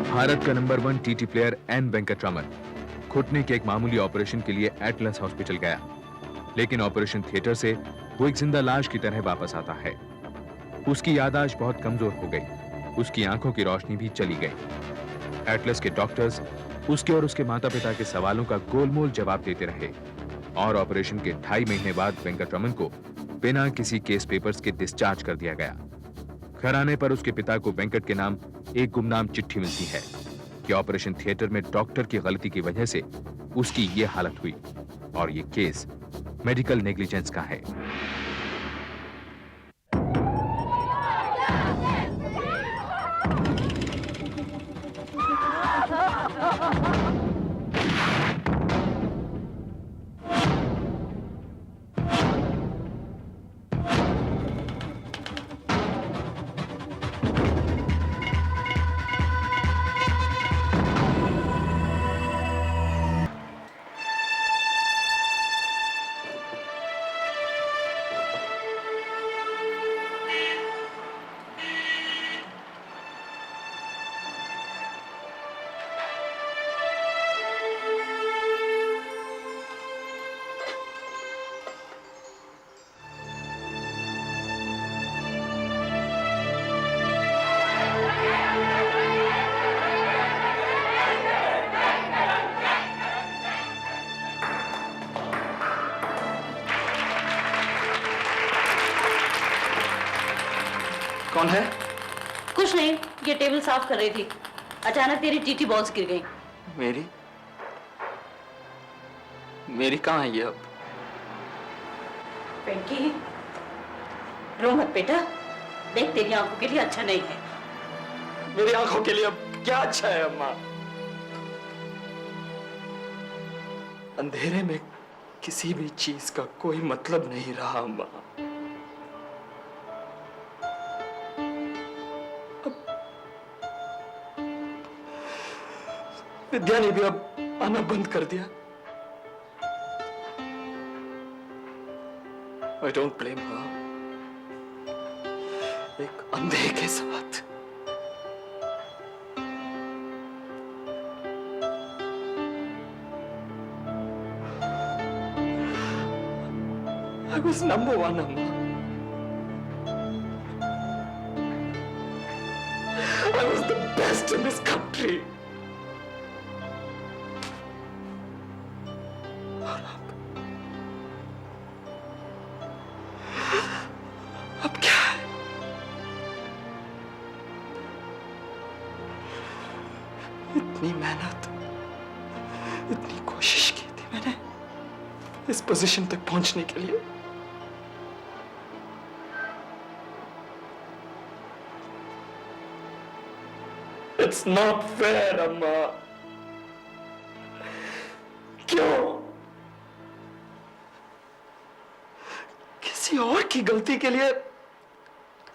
भारत का number 1 TT player N Venkataraman घुटने के एक मामूली ऑपरेशन के लिए एटलस हॉस्पिटल गया, लेकिन ऑपरेशन थिएटर से वो एक जिंदा लाश की तरह वापस आता है। उसकी याददाश्त बहुत कमजोर हो गई, उसकी आंखों की रोशनी भी चली गई। एटलस के डॉक्टर्स उसके और उसके माता-पिता के सवालों का गोलमोल जवाब देते रहे और ऑपरेशन के 2.5 महीने बाद वेंकटरमन को बिना किसी केस पेपर्स के डिस्चार्ज कर दिया गया। घर आने पर उसके पिता को वेंकट के नाम एक गुमनाम चिट्ठी मिलती है कि ऑपरेशन थिएटर में डॉक्टर की गलती की वजह से उसकी ये हालत हुई और ये केस मेडिकल नेग्लिजेंस का है। कौन है? कुछ नहीं, ये टेबल साफ कर रही थी। अचानक तेरी टीटी बॉल्स गिर गई। मेरी कहाँ है ये अब? पिंकी, रो मत बेटा, देख तेरी आंखों के लिए अच्छा नहीं है। मेरी आंखों के लिए अब क्या अच्छा है अम्मा? अंधेरे में किसी भी चीज का कोई मतलब नहीं रहा अम्मा। विद्या ने भी अब आना बंद कर दिया। I don't blame her. एक अंधे के साथ। I was number one, Amma. I was the best in this country. अब क्या है? इतनी मेहनत, इतनी कोशिश की थी मैंने इस पोजीशन तक पहुंचने के लिए। It's not fair, अम्मा। क्यों? किसी और की गलती के लिए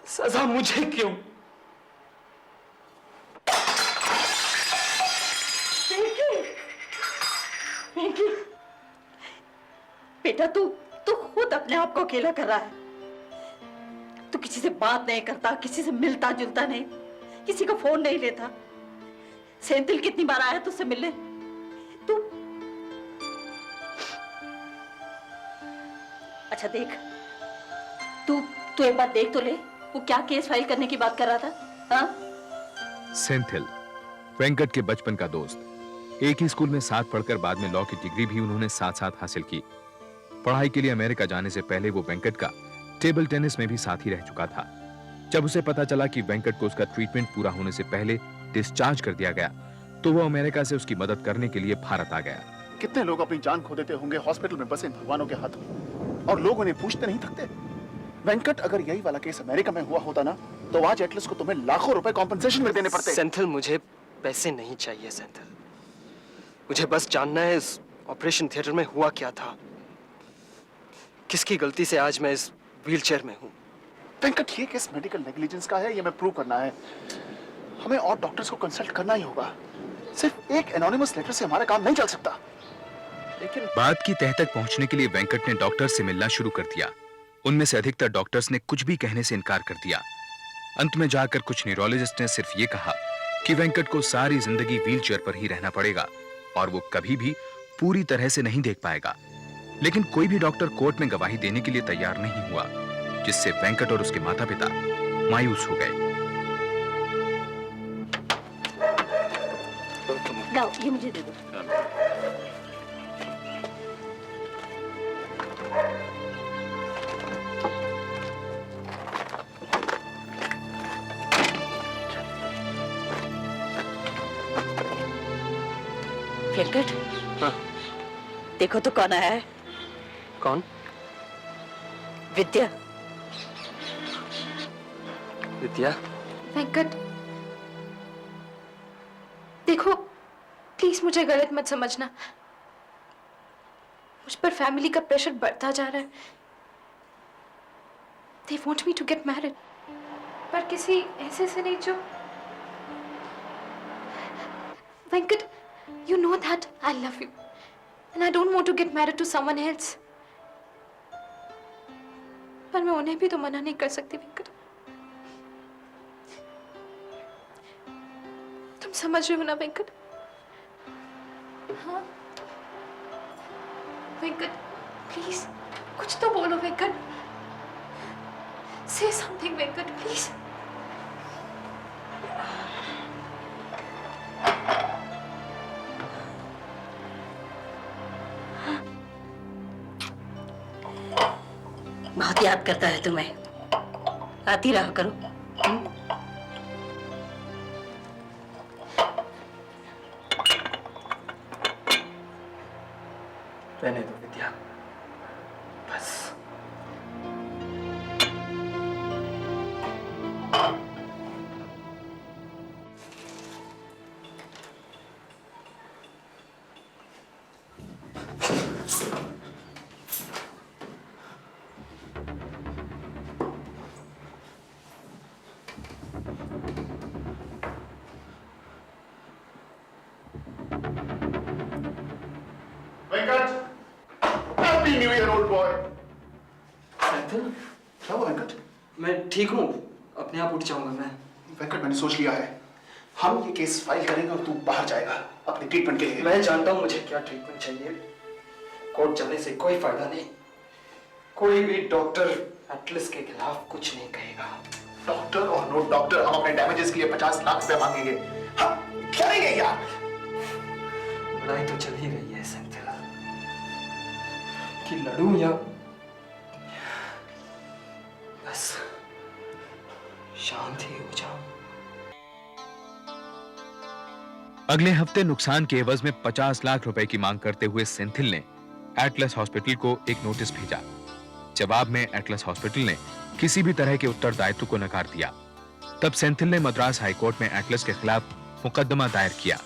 सजा मुझे क्यों? पिंकी, बेटा तू खुद अपने आप को अकेला कर रहा है। तू किसी से बात नहीं करता, किसी से मिलता जुलता नहीं, किसी का फोन नहीं लेता। सेंथिल कितनी बार आया तुझसे मिलने? तू अच्छा देख, तू एक बात देख तो ले, वो क्या केस फाइल करने की बात कर रहा था? हाँ? सेंथिल, वेंकट के बचपन का दोस्त, एक ही स्कूल में साथ पढ़कर बाद में लॉ की डिग्री भी उन्होंने साथ साथ हासिल की। पढ़ाई के लिए अमेरिका जाने से पहले वो वेंकट का टेबल टेनिस में भी साथी रह चुका था। जब उसे पता चला कि वेंकट को उसका ट्रीटमेंट पूरा होने से पहले डिस्चार्ज कर दिया गया, तो वो अमेरिका से उसकी मदद करने के लिए भारत आ गया। कितने लोग अपनी जान खो देते होंगे हॉस्पिटल में बसे भगवानों के हाथों, और लोग उन्हें पूछते नहीं थकते। वेंकट, अगर यही वाला केस अमेरिका में हुआ होता ना, तो आज एटलस को तुम्हें लाखों रुपए कॉम्पेंसेशन में देने पड़ते। सेंथिल, मुझे पैसे नहीं चाहिए सेंथिल। मुझे बस जानना है इस ऑपरेशन थिएटर में हुआ क्या था, किसकी गलती से आज मैं इस व्हीलचेयर में हूँ। वेंकट, ये केस मेडिकल नेग्लिजेंस का है, ये मैं प्रूव करना है। हमें और डॉक्टर्स को कंसल्ट करना ही होगा। सिर्फ एक एनोनिमस लेटर से हमारा काम नहीं चल सकता। लेकिन बात की तह तक पहुंचने के लिए वेंकट ने डॉक्टर से मिलना शुरू कर दिया। उनमें से अधिकतर डॉक्टर्स ने कुछ भी कहने से इनकार कर दिया। अंत में जाकर कुछ न्यूरोलॉजिस्ट ने सिर्फ ये कहा कि वेंकट को सारी जिंदगी व्हीलचेयर पर ही रहना पड़ेगा और वो कभी भी पूरी तरह से नहीं देख पाएगा। लेकिन कोई भी डॉक्टर कोर्ट में गवाही देने के लिए तैयार नहीं हुआ, जिससे वेंकट और उसके माता-पिता मायूस हो गए। लाओ, ये मुझे दे दो। वेंकट, हाँ। देखो तो कौन आया है। कौन? विद्या। विद्या? वेंकट, देखो प्लीज मुझे गलत मत समझना। मुझ पर फैमिली का प्रेशर बढ़ता जा रहा है। They want me to get married, पर किसी ऐसे से नहीं जो। Venkat, you know that I love you, and I don't want to get married to someone else. पर मैं उन्हें भी तो मना नहीं कर सकती वेंकट। तुम समझ रहे हो ना वेंकट? हाँ वेंकट, प्लीज कुछ तो बोलो Venkat. Say something Venkat, please. बहुत याद करता है तुम्हें, आती रहा करो। रहने दो विद्या, बस। Venkat, happy new year old boy. Senthil, क्या हुआ वेंकट? मैं ठीक हूँ, अपने आप उठ जाऊंगा मैं। वेंकट, मैंने सोच लिया है, हम ये केस फाइल करेंगे और तू बाहर जाएगा अपने ट्रीटमेंट के लिए। मैं जानता हूँ मुझे क्या ट्रीटमेंट चाहिए। कोर्ट जाने से कोई फायदा नहीं। कोई भी डॉक्टर एटलस के खिलाफ कुछ नहीं कहेगा। डॉक्टर और नो डॉक्टर, हम अपने डैमेजेस के लिए 50 लाख रुपए मांगेंगे। हम करेंगे यार। लड़ाई तो चल ही रही है सेंथिल, कि लड़ूं या बस शांति हो जाओ। अगले हफ्ते नुकसान के एवज में 50 लाख रुपए की मांग करते हुए सेंथिल ने एटलस हॉस्पिटल को एक नोटिस भेजा। जवाब में एटलस हॉस्पिटल ने किसी भी तरह के उत्तरदायित्व को नकार दिया। तब सेंथिल ने मद्रास हाईकोर्ट में एटलस के खिलाफ मुकदमा दायर किया।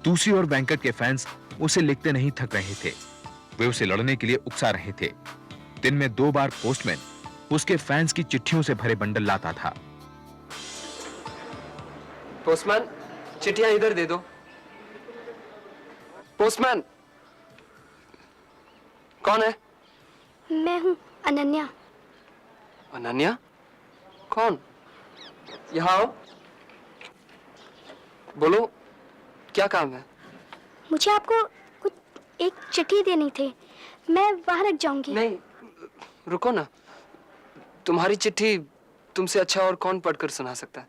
दूसरी ओर वेंकट के फैंस उसे लिखते नहीं थक रहे थे। वे उसे लड़ने के लिए उकसा रहे थे। दिन में 2 बार पोस्टमैन उसके फैंस की चिट्ठियों से भरे बंडल लाता था। पोस्टमैन, चिट्ठियां इधर दे दो। पोस्टमैन, कौन है? मैं हूँ अनन्या। अनन्या? कौन? यहाँ आओ, बोलो क्या काम है? मुझे आपको कुछ एक चिट्ठी देनी थी, मैं वहां रख जाऊंगी। नहीं, रुको ना। तुम्हारी चिट्ठी तुमसे अच्छा और कौन पढ़कर सुना सकता है?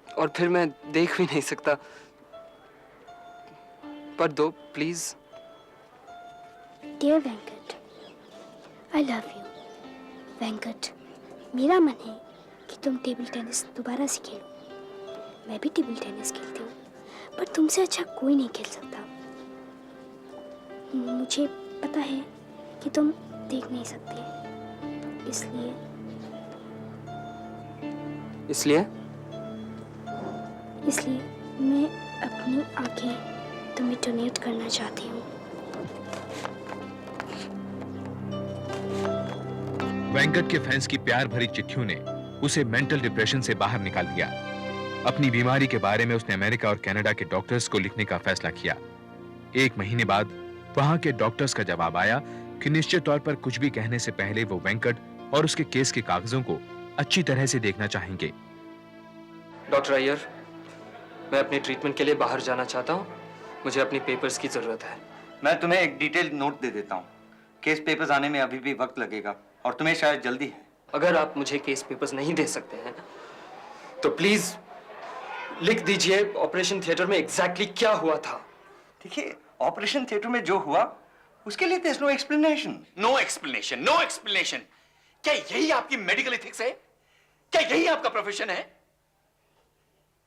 और फिर मैं देख भी नहीं सकता। पढ़ दो please. Dear Venkat, I love you. Venkat, मेरा मन है कि तुम टेबल टेनिस दोबारा से खेलो। मैं भी टेबल टेनिस खेलती हूँ, पर तुमसे अच्छा कोई नहीं खेल सकता। मुझे पता है कि तुम देख नहीं सकते, इसलिए इसलिए मैं अपनी आंखें तुम्हें डोनेट करना चाहती हूँ। वेंकट के फैंस की प्यार भरी चिट्ठियों ने उसे मेंटल डिप्रेशन से बाहर निकाल दिया। अपनी बीमारी के बारे में उसने अमेरिका और कनाडा के डॉक्टर्स को लिखने का फैसला किया। 1 महीने बाद वहां के डॉक्टर्स का जवाब आया कि निश्चित तौर पर कुछ भी कहने से पहले वो वेंकट और उसके केस के कागजों को अच्छी तरह से देखना चाहेंगे। डॉक्टर अय्यर, मैं अपने ट्रीटमेंट के लिए बाहर जाना चाहता हूँ। मुझे अपनी पेपर्स की जरूरत है। मैं तुम्हें एक डिटेल नोट दे देता हूँ। केस पेपर्स आने में अभी भी वक्त लगेगा और तुम्हें शायद जल्दी है। अगर आप मुझे केस पेपर्स नहीं दे सकते हैं तो प्लीज लिख दीजिए ऑपरेशन थिएटर में एग्जैक्टली क्या हुआ था। देखिए, ऑपरेशन थिएटर में जो हुआ उसके लिए there's no explanation. No explanation, no explanation. क्या यही आपकी मेडिकल एथिक्स है? क्या यही आपका प्रोफेशन है?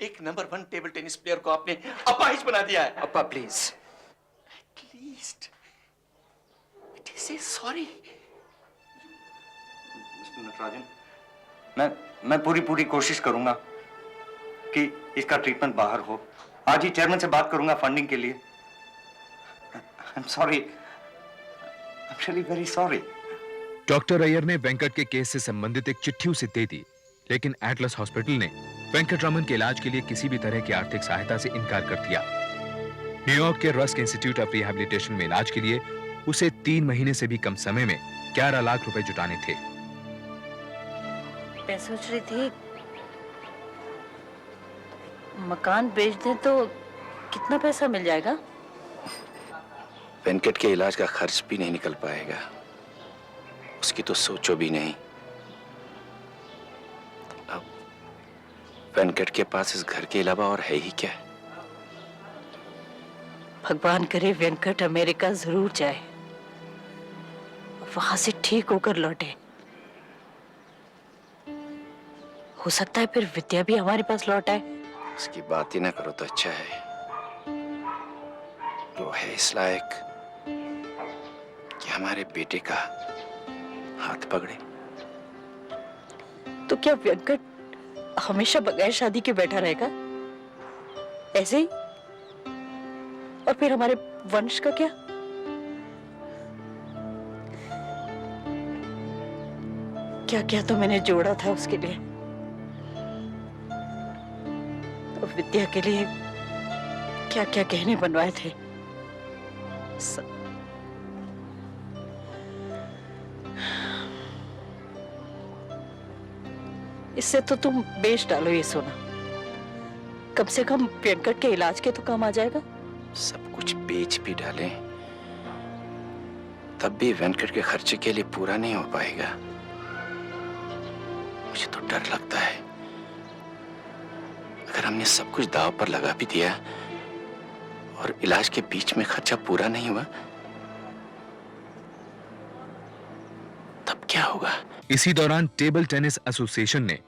एक नंबर 1 टेबल टेनिस प्लेयर को आपने अपाहिज बना दिया है। अप्पा please. At least it is a sorry. Mister Natarajan, मैं पूरी कोशिश करूंगा कि इसका ट्रीटमेंट बाहर हो। आज ही चेयरमैन से बात करूंगा फंडिंग के लिए। I'm sorry. I'm really very sorry. Doctor Iyer ने वेंकट के केस से संबंधित एक चिट्ठी उसे दे दी, लेकिन एटलस हॉस्पिटल ने वेंकटरमन के इलाज के लिए किसी भी तरह की आर्थिक सहायता से इनकार कर दिया। न्यूयॉर्क के रस्क इंस्टीट्यूट ऑफ रिहैबिलिटेशन में इलाज के लिए उसे 3 महीने से भी कम समय में 11 लाख रुपए जुटाने थे। मैं सोच रही थी मकान बेच दें तो कितना पैसा मिल जाएगा? वेंकट के इलाज का खर्च भी नहीं निकल पाएगा। उसकी तो सोचो भी नहीं। अब वेंकट के पास इस घर के अलावा और है ही क्या? भगवान करे वेंकट अमेरिका जरूर जाए, वहां से ठीक होकर लौटे। हो सकता है फिर विद्या भी हमारे पास लौट आए। उसकी बात ही ना करो तो अच्छा है। वो है इस लायक कि हमारे बेटे का हाथ पकड़े। तो क्या वेंकट हमेशा बगैर शादी के बैठा रहेगा ऐसे ही? और फिर हमारे वंश का क्या? क्या क्या तो मैंने जोड़ा था उसके लिए, और विद्या के लिए क्या क्या गहने बनवाए थे। इससे तो तुम बेच डालो ये सोना, कम से कम वेंकट के इलाज के तो काम आ जाएगा। सब कुछ बेच भी डालें तब भी वेंकट के खर्चे के लिए पूरा नहीं हो पाएगा। मुझे तो डर लगता है अगर हमने सब कुछ दांव पर लगा भी दिया और इलाज के बीच में खर्चा पूरा नहीं हुआ तब क्या होगा? इसी दौरान टेबल टेनिस एसोसिएशन ने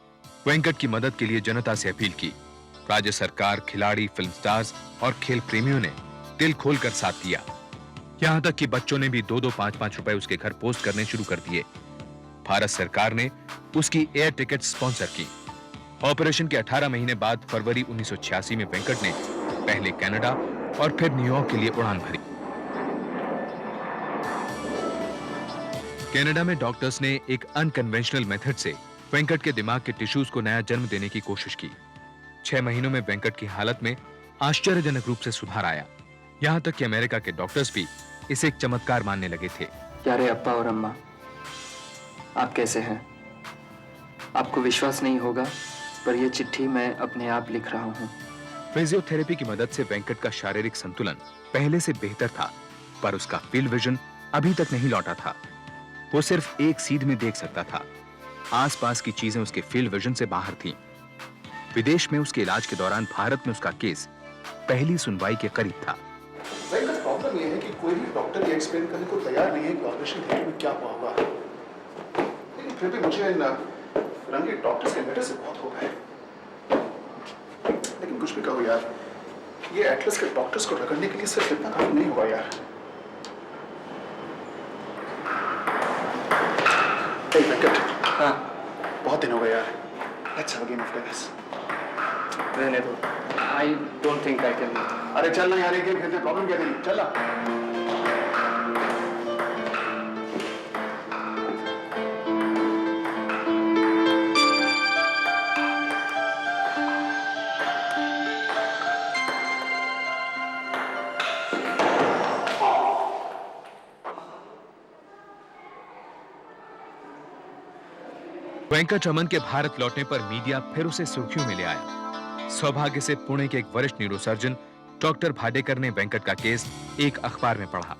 वेंकट की मदद के लिए जनता से अपील की। राज्य सरकार, खिलाड़ी, फिल्म स्टार्स और खेल प्रेमियों ने दिल खोलकर साथ दिया। यहां तक कि बच्चों ने भी 2-2, 5-5 रुपए उसके घर पोस्ट करने शुरू कर दिए। भारत सरकार ने उसकी एयर टिकट स्पॉन्सर की। ऑपरेशन के 18 महीने बाद फरवरी 1986 में वेंकट ने पहले कनाडा और फिर न्यूयॉर्क के लिए उड़ान भरी। कनाडा में डॉक्टर्स ने एक अनकन्वेंशनल मेथड से वेंकट के दिमाग के टिश्यूज को नया जन्म देने की कोशिश की। 6 महीनों में वेंकट की हालत में आश्चर्यजनक रूप से सुधार आया। यहां तक कि अमेरिका के डॉक्टर्स भी इसे एक चमत्कार मानने लगे थे। प्यारे अप्पा और अम्मा, आप कैसे हैं? आपको विश्वास नहीं होगा पर यह चिट्ठी मैं अपने आप लिख रहा हूँ। फिजियोथेरेपी की मदद से वेंकट का शारीरिक संतुलन पहले से बेहतर था, पर उसका फील्ड विजन अभी तक नहीं लौटा था। वो सिर्फ एक सीध में देख सकता था। आसपास की चीजें उसके फील्ड विजन से बाहर थीं। विदेश में उसके इलाज के दौरान भारत में उसका केस पहली सुनवाई के करीब था। वेंकट, प्रॉब्लम यह है कि कोई भी डॉक्टर ये एक्सप्लेन करने को तैयार नहीं है कि ऑपरेशन थिएटर में क्या हुआ होगा। लेकिन फिर भी मुझे इन रंगे डॉक्टर्स के लेटर से बहुत होप है। लेकिन कुछ भी कहो यार, ये एटलस के डॉक्टर्स को रगड़ने के लिए सिर्फ इतना काफी नहीं होगा यार। Hey, वेंकट, हाँ, बहुत दिन हो गए यार। Let's have a game of tennis. रहने दो। I don't think I can. अरे चल ना यार, एक गेम खेलते, प्रॉब्लम क्या थी? चल ना। वेंकटरमन के भारत लौटने पर मीडिया फिर उसे सुर्खियों में ले आया। सौभाग्य से पुणे के एक वरिष्ठ न्यूरोसर्जन डॉक्टर भाडेकर ने वेंकट का केस एक अखबार में पढ़ा।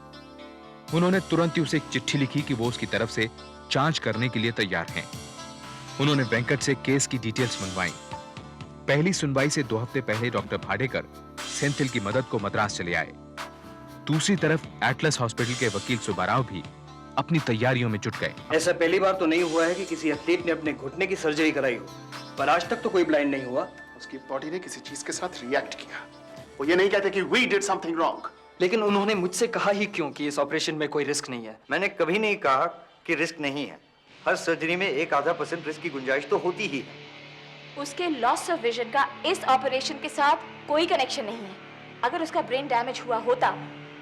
उन्होंने तुरंत ही उसे एक चिट्ठी लिखी कि वो उसकी तरफ से जांच करने के लिए तैयार हैं। उन्होंने वेंकट से केस की डिटेल्स मंगवाई। पहली सुनवाई से 2 हफ्ते पहले डॉक्टर भाडेकर सेंथिल की मदद को मद्रास चले आए। दूसरी तरफ एटलस हॉस्पिटल के वकील सुब्बाराव भी अपनी तैयारियों में जुट गए। ऐसा पहली बार तो नहीं हुआ है कि किसी एथलीट ने अपने घुटने की सर्जरी कराई हो, पर आज तक तो कोई ब्लाइंड नहीं हुआ। उसकी बॉडी ने किसी चीज के साथ रिएक्ट किया। वो ये नहीं कहते कि we did something wrong। लेकिन उन्होंने मुझसे कहा ही क्यों कि इस ऑपरेशन में कोई रिस्क नहीं है? मैंने कभी नहीं कहा कि रिस्क नहीं है। हर सर्जरी में 1-0.5% रिस्क की गुंजाइश तो होती ही है। उसके लॉस ऑफ विजन का इस ऑपरेशन के साथ कोई कनेक्शन नहीं है। अगर उसका ब्रेन डैमेज हुआ होता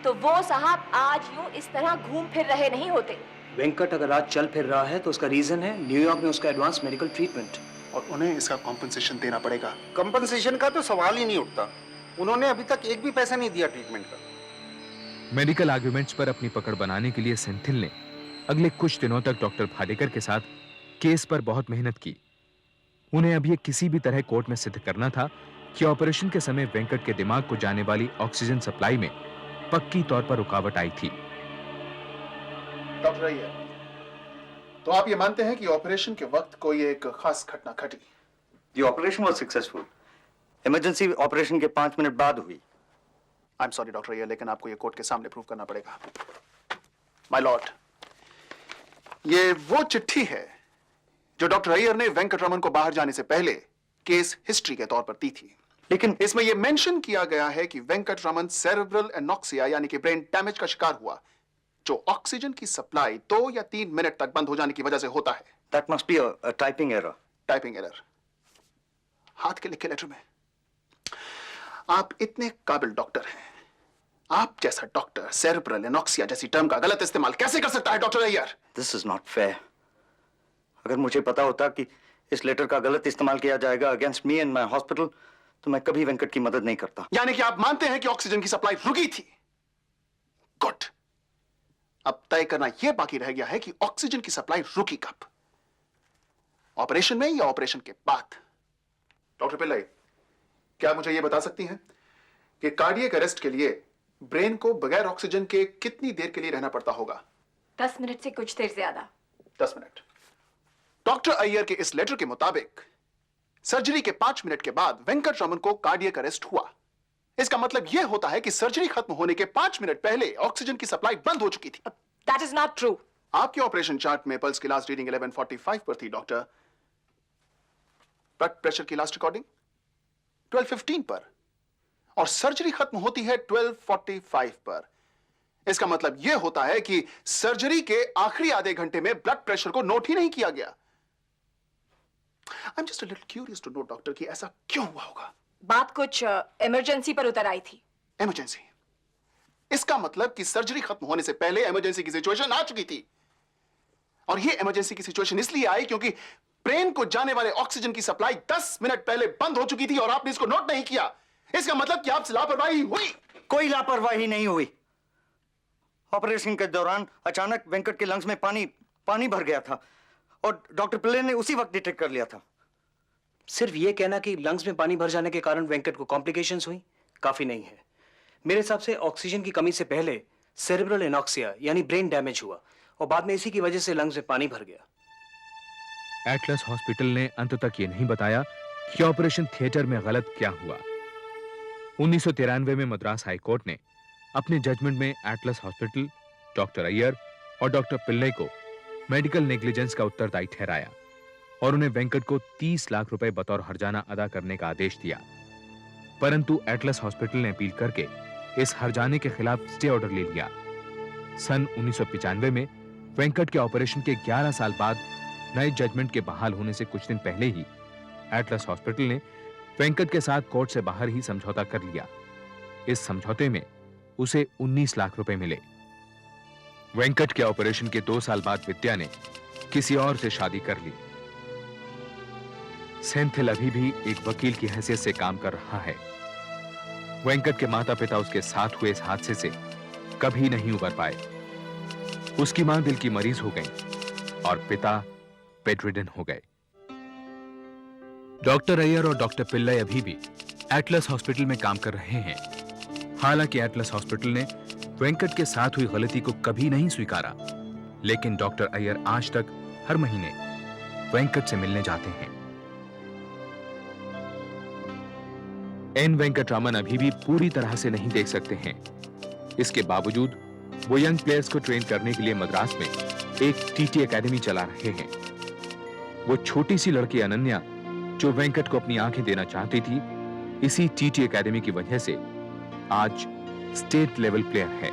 तो वो साहब आज यूं इस तरह घूम फिर रहे नहीं होते। वेंकट अगर आज चल फिर रहा है तो उसका रीजन है न्यूयॉर्क में उसका एडवांस मेडिकल ट्रीटमेंट, और उन्हें इसका कॉम्पनसेशन देना पड़ेगा। कंपनसेशन का तो सवाल ही नहीं उठता। उन्होंने अभी तक एक भी पैसा नहीं दिया ट्रीटमेंट का। मेडिकल आर्गुमेंट्स पर अपनी पकड़ बनाने के लिए सेंथिल ने अगले कुछ दिनों तक डॉक्टर भाडेकर के साथ केस पर बहुत मेहनत की। उन्हें अब ये किसी भी तरह कोर्ट में सिद्ध करना था कि ऑपरेशन के समय वेंकट के दिमाग को जाने वाली ऑक्सीजन सप्लाई में पक्की तौर पर रुकावट आई थी। डॉक्टर अय्यर, तो आप ये मानते हैं कि ऑपरेशन के वक्त कोई एक खास घटना घटी? The operation was successful. Emergency operation के 5 मिनट बाद हुई। I am sorry doctor Iyer, लेकिन आपको ये कोर्ट के सामने प्रूव करना पड़ेगा। माय लॉर्ड, ये वो चिट्ठी है जो डॉक्टर अय्यर ने वेंकटरमन को बाहर जाने से पहले केस हिस्ट्री के तौर पर दी थी। लेकिन इसमें यह मेंशन किया गया है कि वेंकटरमन सेरेब्रल एनॉक्सिया यानी कि ब्रेन डैमेज का शिकार हुआ, जो ऑक्सीजन की सप्लाई 2 या 3 मिनट तक बंद हो जाने की वजह से होता है। That must be a typing error. Typing error. हाथ के लिखे लेटर में। आप इतने काबिल डॉक्टर हैं, आप जैसा डॉक्टर सेरेब्रल एनॉक्सिया जैसी टर्म का गलत इस्तेमाल कैसे कर सकता है doctor Iyer? This is not fair. अगर मुझे पता होता कि इस लेटर का गलत इस्तेमाल किया जाएगा against me and my hospital, तो मैं कभी वेंकट की मदद नहीं करता। यानी कि आप मानते हैं कि ऑक्सीजन की सप्लाई रुकी थी? गुड। अब तय करना यह बाकी रह गया है कि ऑक्सीजन की सप्लाई रुकी कब, ऑपरेशन में या ऑपरेशन के बाद? डॉक्टर पिल्लाई, क्या मुझे यह बता सकती हैं कि कार्डियक अरेस्ट के लिए ब्रेन को बगैर ऑक्सीजन के कितनी देर के लिए रहना पड़ता होगा? 10 मिनट से कुछ देर ज्यादा। 10 मिनट। डॉक्टर अय्यर के इस लेटर के मुताबिक सर्जरी के 5 मिनट के बाद वेंकटरमन को कार्डियक अरेस्ट हुआ। इसका मतलब यह होता है कि सर्जरी खत्म होने के 5 मिनट पहले ऑक्सीजन की सप्लाई बंद हो चुकी थी। That is not true. आपके ऑपरेशन चार्ट में पल्स की लास्ट रीडिंग 11:45 पर थी डॉक्टर। ब्लड प्रेशर की लास्ट रिकॉर्डिंग 12:15 पर, और सर्जरी खत्म होती है 12:45 पर। इसका मतलब यह होता है कि सर्जरी के आखिरी आधे घंटे में ब्लड प्रेशर को नोट ही नहीं किया गया। I'm just a little curious to know doctor कि ऐसा क्यों हुआ होगा। बात कुछ इमरजेंसी पर उतर आई थी। इमरजेंसी? इसका मतलब कि सर्जरी खत्म होने से पहले इमरजेंसी की सिचुएशन आ चुकी थी, और यह इमरजेंसी की सिचुएशन इसलिए आई क्योंकि ब्रेन को जाने वाले ऑक्सीजन की सप्लाई 10 मिनट पहले बंद हो चुकी थी और आपने इसको नोट नहीं किया। इसका मतलब कि आपसे लापरवाही हुई। कोई लापरवाही नहीं हुई। ऑपरेशन के दौरान अचानक वेंकट के लंग्स में पानी भर गया था और डॉक्टर पिल्ले ने उसी वक्त डिटेक्ट कर लिया था। सिर्फ ये कहना कि लंग्स में पानी भर जाने के कारण वेंकट को कॉम्प्लिकेशंस हुई काफी नहीं है। मेरे हिसाब से ऑक्सीजन की कमी से पहले सेरेब्रल एनॉक्सिया यानी ब्रेन डैमेज हुआ और बाद में इसी की वजह से लंग्स में पानी भर गया। एटलस हॉस्पिटल ने अंत तक ये नहीं बताया कि ऑपरेशन थिएटर में गलत क्या हुआ। 1993 में मद्रास हाई कोर्ट ने अपने जजमेंट में एटलस हॉस्पिटल, डॉक्टर अय्यर और डॉक्टर पिल्ले को मेडिकल नेग्लिजेंस का उत्तरदायी ठहराया और उन्हें वेंकट को 30 लाख रुपए बतौर हर्जाना अदा करने का आदेश दिया। परंतु एटलस हॉस्पिटल ने अपील करके इस हर्जाने के खिलाफ स्टे ऑर्डर ले लिया। सन 1995 में वेंकट के ऑपरेशन के 11 साल बाद नए जजमेंट के बहाल होने से कुछ दिन पहले ही एटलस हॉस्पिटल ने वेंकट के साथ कोर्ट से बाहर ही समझौता कर लिया। इस समझौते में उसे 19 लाख रुपए मिले। वेंकट के ऑपरेशन के 2 साल बाद विद्या ने किसी और से शादी कर ली। सेंथिल अभी भी एक वकील की हैसियत से काम कर रहा है। वेंकट के माता पिता उसके साथ हुए इस हादसे से कभी नहीं उबर पाए। उसकी मां दिल की मरीज हो गई और पिता बेडरिडन हो गए। डॉक्टर अय्यर और डॉक्टर पिल्लई अभी भी एटलस हॉस्पिटल में काम कर रहे हैं। हालांकि एटलस हॉस्पिटल ने वेंकट के साथ हुई गलती को कभी नहीं स्वीकारा, लेकिन डॉक्टर अय्यर आज तक हर महीने वेंकट से मिलने जाते हैं। एन वेंकटरामन अभी भी पूरी तरह से नहीं देख सकते हैं। इसके बावजूद वो यंग प्लेयर्स को ट्रेन करने के लिए मद्रास में एक टीटी एकेडमी चला रहे हैं। वो छोटी सी लड़की अनन्या जो वेंकट को अपनी आंखें देना चाहती थी, इसी टीटी एकेडमी की वजह से आज स्टेट लेवल प्लेयर है।